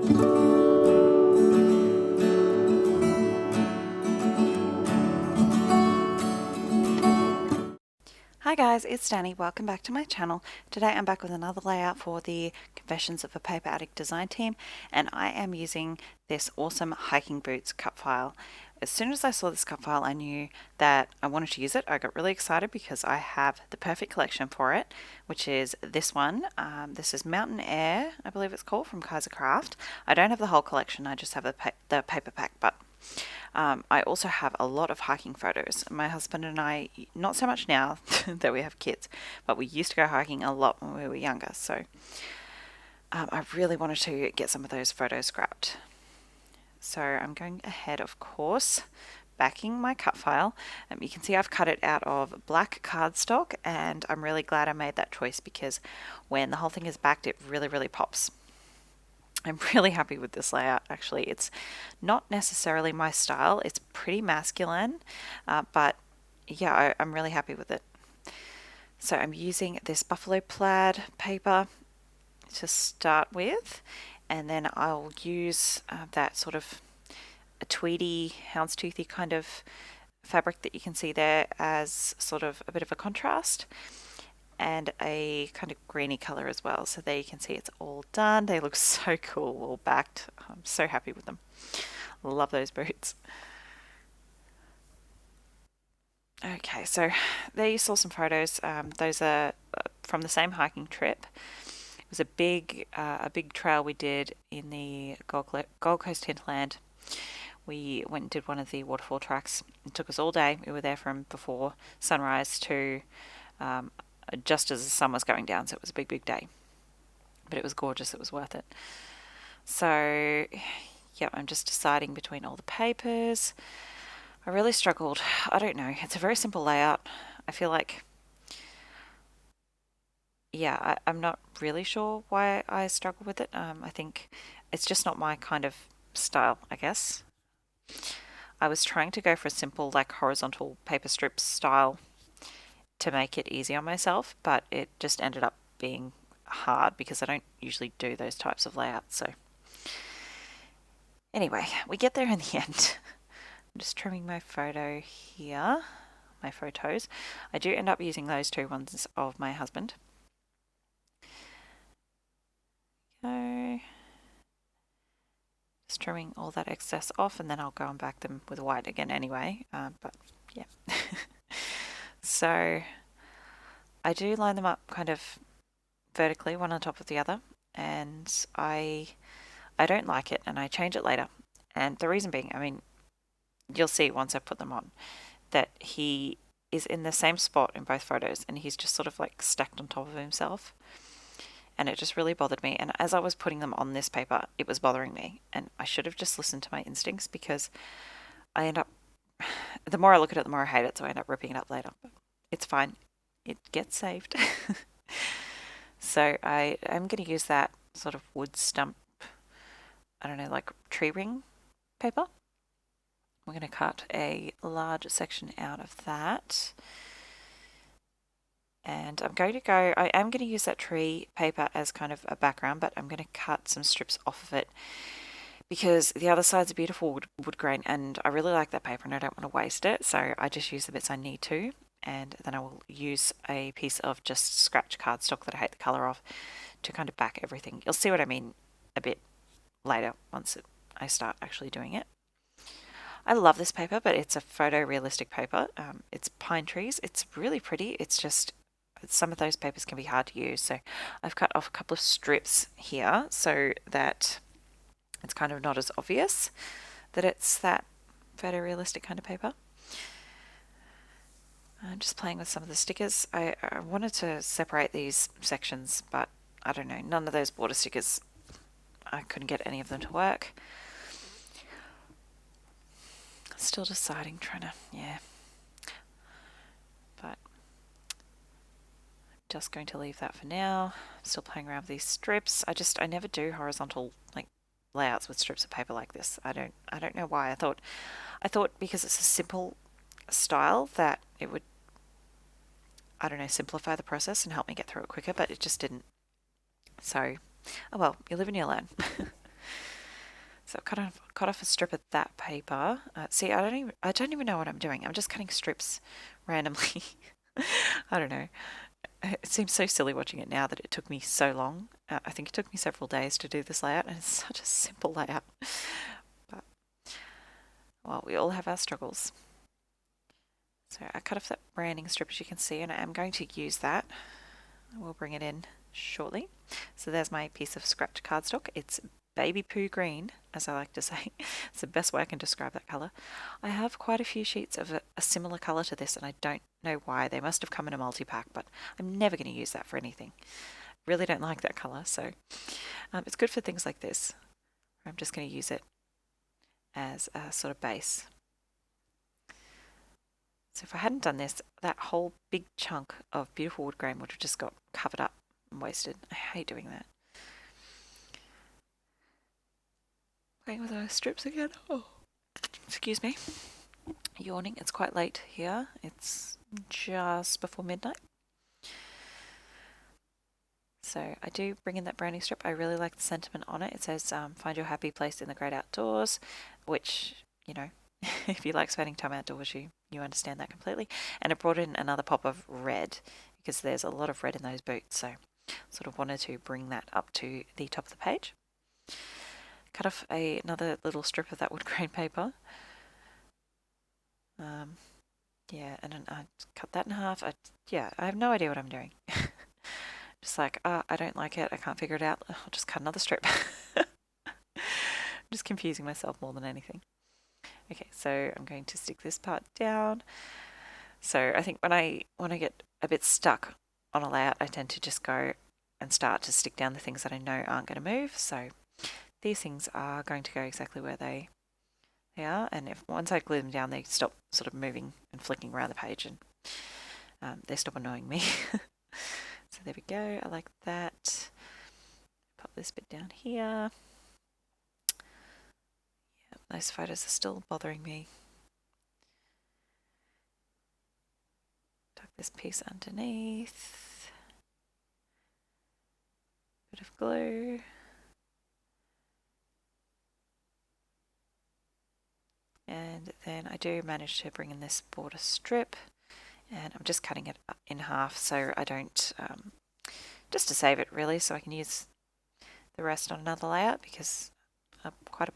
Hi guys, it's Danny. Welcome back to my channel. Today I'm back with another layout for the Confessions of a Paper Addict design team, and I am using this awesome hiking boots cut file. As soon as I saw this cut file, I knew that I wanted to use it. I got really excited because I have the perfect collection for it, which is this one. This is Mountain Air, I believe it's called, from Kaiser Craft. I don't have the whole collection, I just have the paper pack, but I also have a lot of hiking photos. My husband and I, not so much now that we have kids, but we used to go hiking a lot when we were younger. So I really wanted to get some of those photos scrapped. So I'm going ahead, of course, backing my cut file. You can see I've cut it out of black cardstock, and I'm really glad I made that choice because when the whole thing is backed, it really, really pops. I'm really happy with this layout. Actually, it's not necessarily my style. It's pretty masculine, but yeah, I'm really happy with it. So I'm using this buffalo plaid paper to start with, and then I'll use that sort of a tweedy, houndstoothy kind of fabric that you can see there as sort of a bit of a contrast, and a kind of greeny color as well. So there you can see it's all done. They look so cool, all backed. I'm so happy with them. Love those boots. Okay, so there you saw some photos. Those are from the same hiking trip. It was a big trail we did in the Gold Coast hinterland. We went and did one of the waterfall tracks. It took us all day. We were there from before sunrise to just as the sun was going down, so it was a big day. But it was gorgeous, it was worth it. So, yeah, I'm just deciding between all the papers. I really struggled. I don't know. It's a very simple layout. I feel like, yeah, I'm not really sure why I struggle with it. I think it's just not my kind of style, I guess. I was trying to go for a simple, like, horizontal paper strip style to make it easy on myself, but it just ended up being hard because I don't usually do those types of layouts. So anyway, we get there in the end. I'm just trimming my photo here, my photos. I do end up using those two ones of my husband. So just trimming all that excess off, and then I'll go and back them with white again anyway. But yeah. So I do line them up kind of vertically, one on top of the other, and I don't like it, and I change it later. And the reason being, I mean, you'll see once I put them on, that he is in the same spot in both photos, and he's just sort of like stacked on top of himself. And it just really bothered me. And as I was putting them on this paper, it was bothering me. And I should have just listened to my instincts, because I end up, the more I look at it, the more I hate it. So I end up ripping it up later. But it's fine. It gets saved. So I am going to use that sort of wood stump, I don't know, like tree ring paper. We're going to cut a large section out of that. And I am going to use that tree paper as kind of a background, but I'm going to cut some strips off of it because the other side's a beautiful wood grain, and I really like that paper and I don't want to waste it. So I just use the bits I need to, and then I will use a piece of just scratch cardstock that I hate the colour of to kind of back everything. You'll see what I mean a bit later once I start actually doing it. I love this paper, but it's a photorealistic paper. It's pine trees. It's really pretty. It's just some of those papers can be hard to use. So I've cut off a couple of strips here so that it's kind of not as obvious that it's that photorealistic kind of paper. I'm just playing with some of the stickers. I wanted to separate these sections, but I don't know, none of those border stickers, I couldn't get any of them to work. Still deciding, yeah. But I'm just going to leave that for now. I'm still playing around with these strips. I never do horizontal like layouts with strips of paper like this. I don't know why. I thought because it's a simple style that it would, I don't know, simplify the process and help me get through it quicker, but it just didn't. So, oh well, you live and you learn. So I've cut off a strip of that paper. See, I don't even know what I'm doing. I'm just cutting strips randomly. I don't know. It seems so silly watching it now that it took me so long. I think it took me several days to do this layout, and it's such a simple layout. But, well, we all have our struggles. So I cut off that branding strip, as you can see, and I am going to use that. We'll bring it in shortly. So there's my piece of scrapped cardstock. It's baby poo green, as I like to say. It's the best way I can describe that colour. I have quite a few sheets of a similar colour to this, and I don't know why. They must have come in a multi-pack, but I'm never going to use that for anything. Really don't like that colour, so it's good for things like this. I'm just going to use it as a sort of base. So if I hadn't done this, that whole big chunk of beautiful wood grain would have just got covered up and wasted. I hate doing that. Playing with those strips again. Oh, excuse me. Yawning. It's quite late here. It's just before midnight. So I do bring in that brownie strip. I really like the sentiment on it. It says, find your happy place in the great outdoors, which, you know, if you like spending time outdoors, you understand that completely. And I brought in another pop of red because there's a lot of red in those boots. So sort of wanted to bring that up to the top of the page. Cut off another little strip of that wood grain paper. Yeah, and then I cut that in half. I have no idea what I'm doing. Just like, I don't like it. I can't figure it out. I'll just cut another strip. I'm just confusing myself more than anything. Okay, so I'm going to stick this part down. So I think when I get a bit stuck on a layout, I tend to just go and start to stick down the things that I know aren't going to move. So these things are going to go exactly where they are, and if once I glue them down, they stop sort of moving and flicking around the page, and they stop annoying me. So there we go. I like that. Pop this bit down here. Yeah, those photos are still bothering me. Tuck this piece underneath. Bit of glue. And then I do manage to bring in this border strip, and I'm just cutting it in half so I don't, just to save it really, so I can use the rest on another layout, because quite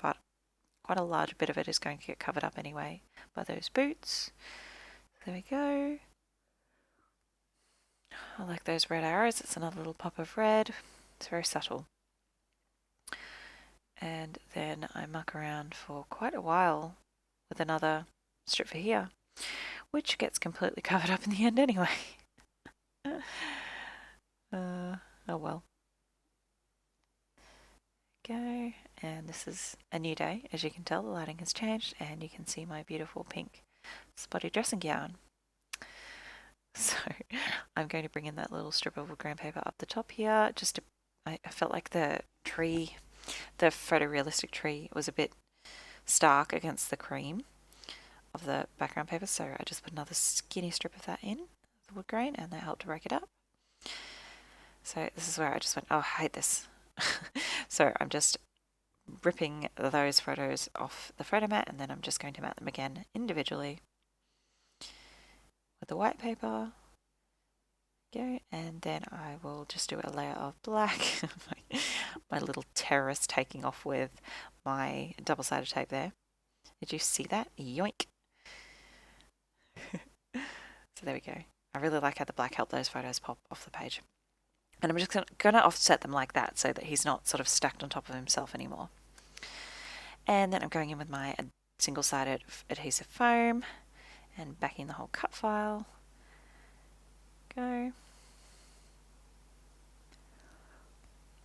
a large bit of it is going to get covered up anyway by those boots. There we go. I like those red arrows. It's another little pop of red. It's very subtle. And then I muck around for quite a while with another strip for here, which gets completely covered up in the end anyway. Oh well. Go, and this is a new day. As you can tell, the lighting has changed, and you can see my beautiful pink spotty dressing gown. So I'm going to bring in that little strip of wood grain paper up the top here. I felt like the photorealistic tree was a bit stark against the cream of the background paper, so I just put another skinny strip of that in, the wood grain, and that helped to break it up. So this is where I just went, oh, I hate this. So I'm just ripping those photos off the photo mat, and then I'm just going to mat them again individually with the white paper. Go, and then I will just do a layer of black. my little terrorist taking off with my double-sided tape there. Did you see that? Yoink! So there we go. I really like how the black helped those photos pop off the page. And I'm just going to offset them like that so that he's not sort of stacked on top of himself anymore. And then I'm going in with my single-sided adhesive foam and backing the whole cut file. Go.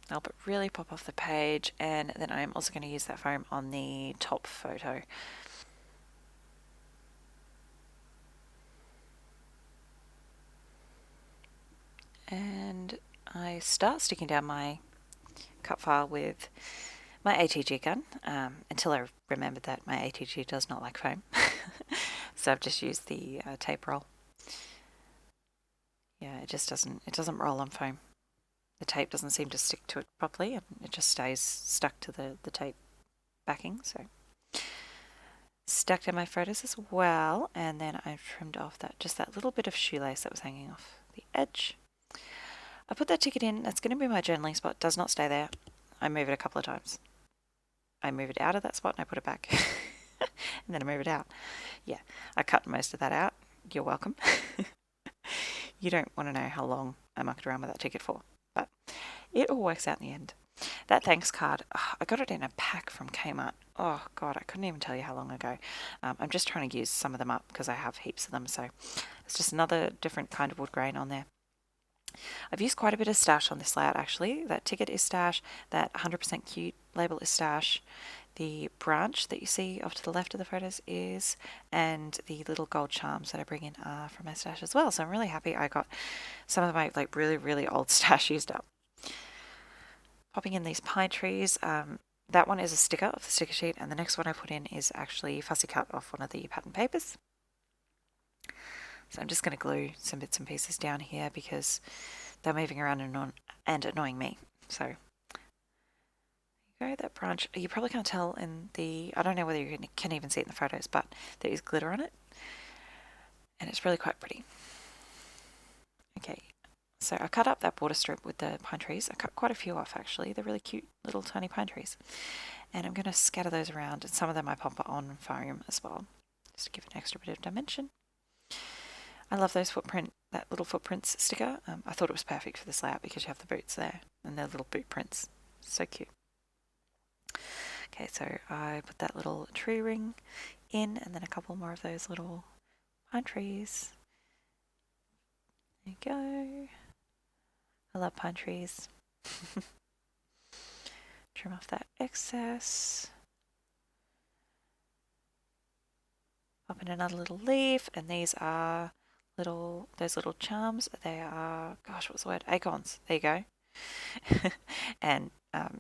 Help it really pop off the page, and then I'm also going to use that foam on the top photo. And I start sticking down my cut file with my ATG gun until I remembered that my ATG does not like foam. So I've just used the tape roll. Yeah, it doesn't roll on foam. The tape doesn't seem to stick to it properly, and it just stays stuck to the tape backing, so stuck down my photos as well, and then I trimmed off that little bit of shoelace that was hanging off the edge. I put that ticket in. That's going to be my journaling spot. Does not stay there. I move it a couple of times. I move it out of that spot and I put it back. And then I move it out. Yeah, I cut most of that out. You're welcome. You don't want to know how long I mucked around with that ticket for, but it all works out in the end. That thanks card, I got it in a pack from Kmart. Oh God, I couldn't even tell you how long ago. I'm just trying to use some of them up because I have heaps of them, so it's just another different kind of wood grain on there. I've used quite a bit of stash on this layout actually. That ticket is stash, that 100% cute label is stash, the branch that you see off to the left of the photos is, and the little gold charms that I bring in are from my stash as well. So I'm really happy I got some of my like really old stash used up. Popping in these pine trees. That one is a sticker off the sticker sheet, and the next one I put in is actually fussy cut off one of the pattern papers. So I'm just going to glue some bits and pieces down here because they're moving around and annoying me. So there you go, that branch. You probably can't tell in the, I don't know whether you can even see it in the photos, but there is glitter on it. And it's really quite pretty. Okay, so I cut up that border strip with the pine trees. I cut quite a few off actually. They're really cute little tiny pine trees. And I'm going to scatter those around, and some of them I pop on foam as well, just to give an extra bit of dimension. I love those that little footprints sticker. I thought it was perfect for this layout because you have the boots there and their little boot prints. So cute. Okay, so I put that little tree ring in, and then a couple more of those little pine trees. There you go. I love pine trees. Trim off that excess. Pop in another little leaf, and these are those little charms. They are, gosh, what's the word? Acorns. There you go. And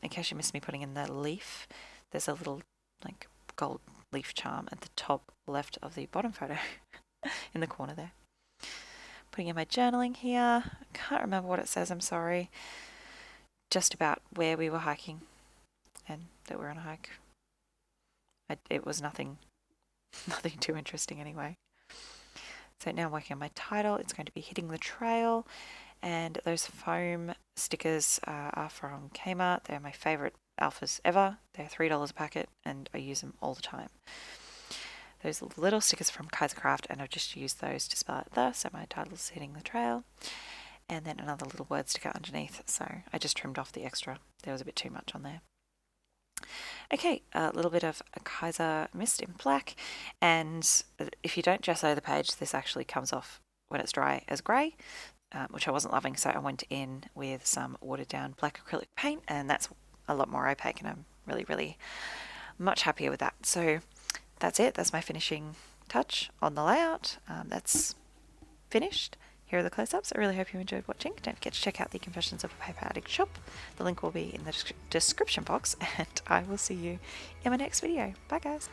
in case you missed me putting in the leaf, there's a little like gold leaf charm at the top left of the bottom photo in the corner there. Putting in my journaling here. I can't remember what it says, I'm sorry. Just about where we were hiking and that we're on a hike. It was nothing too interesting anyway. So now I'm working on my title. It's going to be Hitting the Trail, and those foam stickers are from Kmart. They're my favourite alphas ever. They're $3 a packet and I use them all the time. Those little stickers from Kaisercraft, and I've just used those to spell it there, so my title is Hitting the Trail. And then another little word sticker underneath, so I just trimmed off the extra. There was a bit too much on there. Okay, a little bit of a Kaiser mist in black, and if you don't gesso the page, this actually comes off when it's dry as grey, which I wasn't loving, so I went in with some watered down black acrylic paint, and that's a lot more opaque, and I'm really much happier with that. So that's it. That's my finishing touch on the layout. That's finished. Here are the close-ups. I really hope you enjoyed watching. Don't forget to check out the Confessions of a Paper Addict shop. The link will be in the description box, and I will see you in my next video. Bye guys.